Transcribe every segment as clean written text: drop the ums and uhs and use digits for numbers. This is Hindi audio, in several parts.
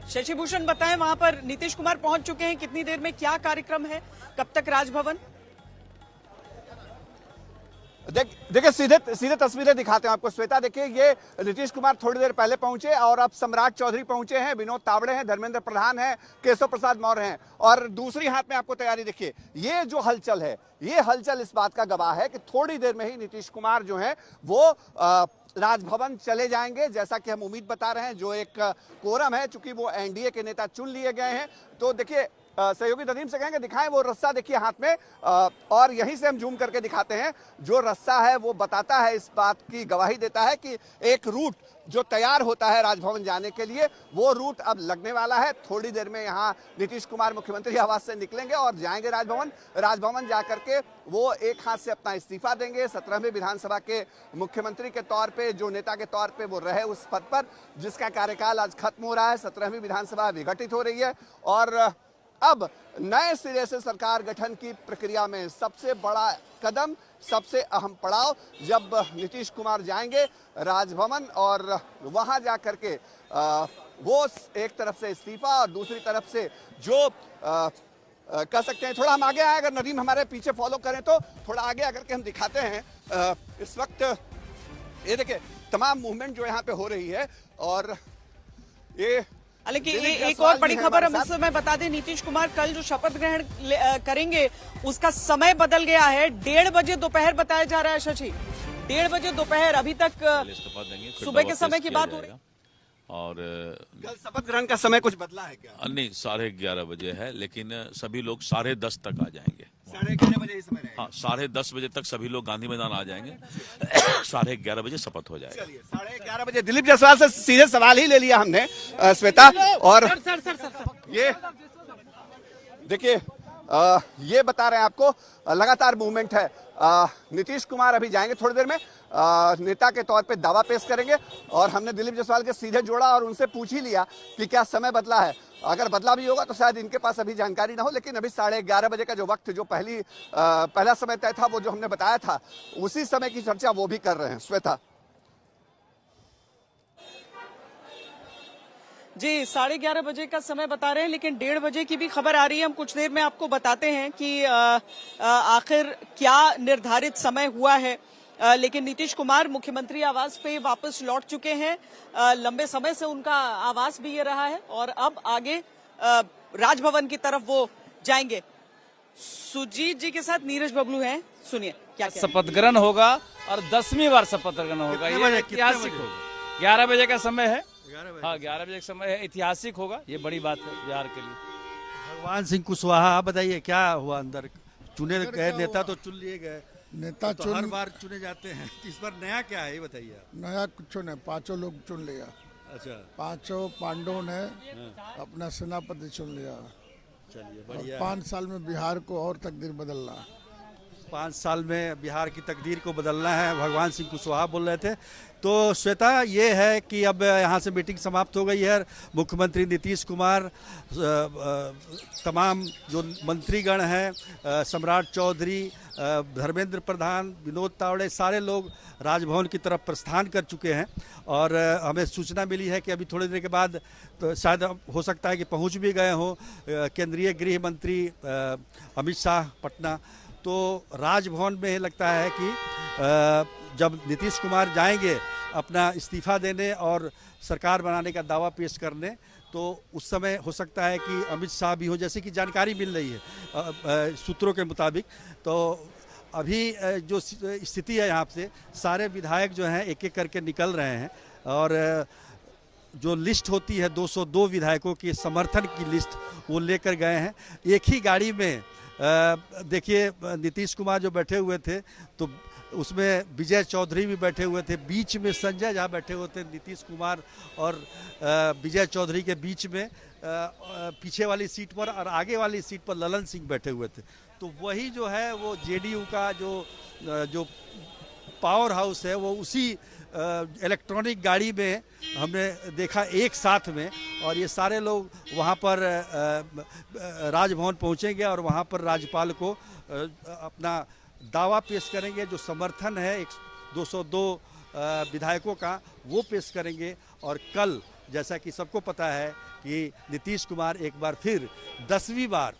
शशि भूषण बताएं, वहां पर नीतीश कुमार पहुंच चुके हैं, कितनी देर में क्या कार्यक्रम है, कब तक राजभवन? देखिए सीधे तस्वीरें दिखाते हैं आपको श्वेता। देखिए ये नीतीश कुमार थोड़ी देर पहले पहुंचे और अब सम्राट चौधरी पहुंचे हैं, विनोद तावड़े हैं, धर्मेंद्र प्रधान हैं, केशव प्रसाद मौर्य हैं और दूसरी हाथ में आपको तैयारी देखिए। ये जो हलचल है, ये हलचल इस बात का गवाह है कि थोड़ी देर में ही नीतीश कुमार जो है वो राजभवन चले जाएंगे, जैसा कि हम उम्मीद बता रहे हैं। जो एक कोरम है, चूंकि वो एनडीए के नेता चुन लिए गए हैं, तो देखिए सहयोगी नदीम से कहेंगे दिखाएं वो रस्सा देखिए हाथ में, और यहीं से हम जूम करके दिखाते हैं। जो रस्सा है वो बताता है, इस बात की गवाही देता है कि एक रूट जो तैयार होता है राजभवन जाने के लिए, वो रूट अब लगने वाला है। थोड़ी देर में यहाँ नीतीश कुमार मुख्यमंत्री आवास से निकलेंगे और जाएंगे राजभवन। राजभवन जाकर के वो एक हाथ से अपना इस्तीफा देंगे। 17वीं विधानसभा के मुख्यमंत्री के तौर पे, जो नेता के तौर पे वो रहे उस पद पर, जिसका कार्यकाल आज खत्म हो रहा है। 17वीं विधानसभा विघटित हो रही है और अब नए सिरे से सरकार गठन की प्रक्रिया में सबसे बड़ा कदम, सबसे अहम पड़ाव जब नीतीश कुमार जाएंगे राजभवन और वहां जाकर के वो एक तरफ से इस्तीफा और दूसरी तरफ से जो कह सकते हैं, थोड़ा हम आगे आए, अगर नदीम हमारे पीछे फॉलो करें तो थोड़ा आगे आकर के हम दिखाते हैं। इस वक्त ये देखिए तमाम मूवमेंट जो यहाँ पे हो रही है और ये हालांकि ये एक और बड़ी खबर हम इस समय बता दें, नीतीश कुमार कल जो शपथ ग्रहण करेंगे उसका समय बदल गया है। 1:30 बजे दोपहर बताया जा रहा है शशि, 1:30 बजे दोपहर। अभी तक सुबह के समय की बात हो रही है और कल शपथ ग्रहण का समय कुछ बदला है क्या? नहीं, 11:30 बजे है, लेकिन सभी लोग 10:30 तक आ जाएंगे। 11:30 बजे ही समय रहेगा? हाँ, 10:30 बजे तक सभी लोग गांधी मैदान आ जाएंगे। 11:30 बजे शपथ हो जाएगा। 11:30 बजे दिलीप जायसवाल से सीधे सवाल ही ले लिया हमने श्वेता। और ये देखिए ये बता रहे हैं आपको, लगातार मूवमेंट है। नीतीश कुमार अभी जाएंगे थोड़ी देर में, नेता के तौर पे दावा पेश करेंगे और हमने दिलीप जायसवाल के सीधे जोड़ा और उनसे पूछ ही लिया कि क्या समय बदला है। अगर बदला भी होगा तो शायद इनके पास अभी जानकारी ना हो, लेकिन अभी 11:30 बजे का जो वक्त, जो पहला समय तय था, वो जो हमने बताया था, उसी समय की चर्चा वो भी कर रहे हैं। श्वेता जी, 11:30 बजे का समय बता रहे हैं, लेकिन 1:30 बजे की भी खबर आ रही है। हम कुछ देर में आपको बताते हैं कि आखिर क्या निर्धारित समय हुआ है। लेकिन नीतीश कुमार मुख्यमंत्री आवास पे वापस लौट चुके हैं। लंबे समय से उनका आवास भी ये रहा है और अब आगे राजभवन की तरफ वो जाएंगे। सुजीत जी के साथ नीरज बबलू हैं, सुनिए क्या शपथ ग्रहण होगा और 10वीं बार शपथ ग्रहण होगा। ये ऐतिहासिक होगा। 11 बजे का समय है। हाँ, 11 बजे का समय है, ऐतिहासिक होगा। ये बड़ी बात है बिहार के लिए। भगवान सिंह कुशवाहा, आप बताइए क्या हुआ अंदर? चुने गए नेता तो चुन लिए गए, नेता तो हर बार चुने जाते हैं। इस बार नया क्या है ये बताइए आप। नया कुछ नहीं, 5 लोग चुन लिया। अच्छा, 5 पांडवों ने अपना सेनापति चुन लिया। चलिए बढ़िया। 5 साल में बिहार को और तकदीर बदलना। 5 साल में बिहार की तकदीर को बदलना है, भगवान सिंह कुशवाहा बोल रहे थे। तो श्वेता, ये है कि अब यहाँ से मीटिंग समाप्त हो गई है। मुख्यमंत्री नीतीश कुमार, तमाम जो मंत्रीगण हैं, सम्राट चौधरी, धर्मेंद्र प्रधान, विनोद तावड़े, सारे लोग राजभवन की तरफ प्रस्थान कर चुके हैं। और हमें सूचना मिली है कि अभी थोड़ी देर के बाद तो शायद हो सकता है कि पहुँच भी गए हों केंद्रीय गृह मंत्री अमित शाह पटना। तो राजभवन में लगता है कि जब नीतीश कुमार जाएंगे अपना इस्तीफा देने और सरकार बनाने का दावा पेश करने, तो उस समय हो सकता है कि अमित शाह भी हो, जैसे कि जानकारी मिल रही है सूत्रों के मुताबिक। तो अभी जो स्थिति है यहाँ से, सारे विधायक जो हैं एक एक करके निकल रहे हैं और जो लिस्ट होती है 202 विधायकों के समर्थन की लिस्ट, वो लेकर गए हैं एक ही गाड़ी में। देखिए नीतीश कुमार जो बैठे हुए थे, तो उसमें विजय चौधरी भी बैठे हुए थे, बीच में संजय झा बैठे हुए थे। नीतीश कुमार और विजय चौधरी के बीच में पीछे वाली सीट पर और आगे वाली सीट पर ललन सिंह बैठे हुए थे। तो वही जो है वो जेडीयू का जो पावर हाउस है, वो उसी इलेक्ट्रॉनिक गाड़ी में हमने देखा एक साथ में। और ये सारे लोग वहाँ पर राजभवन पहुँचेंगे और वहाँ पर राज्यपाल को अपना दावा पेश करेंगे। जो समर्थन है 202 विधायकों का, वो पेश करेंगे और कल जैसा कि सबको पता है कि नीतीश कुमार एक बार फिर 10वीं बार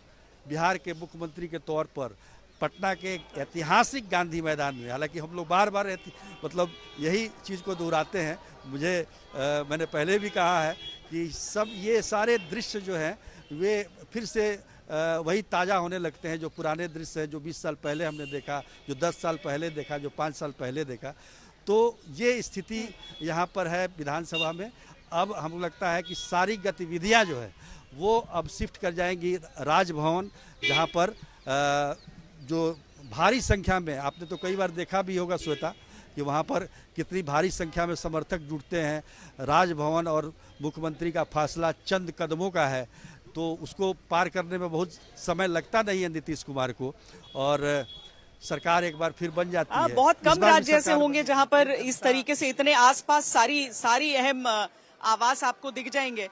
बिहार के मुख्यमंत्री के तौर पर पटना के ऐतिहासिक गांधी मैदान में, हालांकि हम लोग बार बार मतलब यही चीज़ को दोहराते हैं, मैंने पहले भी कहा है कि ये सारे दृश्य जो हैं वे फिर से वही ताज़ा होने लगते हैं, जो पुराने दृश्य हैं, जो 20 साल पहले हमने देखा, जो 10 साल पहले देखा, जो 5 साल पहले देखा। तो ये स्थिति यहाँ पर है विधानसभा में। अब हमको लगता है कि सारी गतिविधियाँ जो है वो अब शिफ्ट कर जाएंगी राजभवन, जहाँ पर जो भारी संख्या में, आपने तो कई बार देखा भी होगा श्वेता, कि वहाँ पर कितनी भारी संख्या में समर्थक जुटते हैं। राजभवन और मुख्यमंत्री का फासला चंद कदमों का है, तो उसको पार करने में बहुत समय लगता नहीं है नीतीश कुमार को, और सरकार एक बार फिर बन जाती है। बहुत कम राज्य ऐसे होंगे जहां पर इस तरीके से इतने आसपास सारी अहम आवास आपको दिख जाएंगे।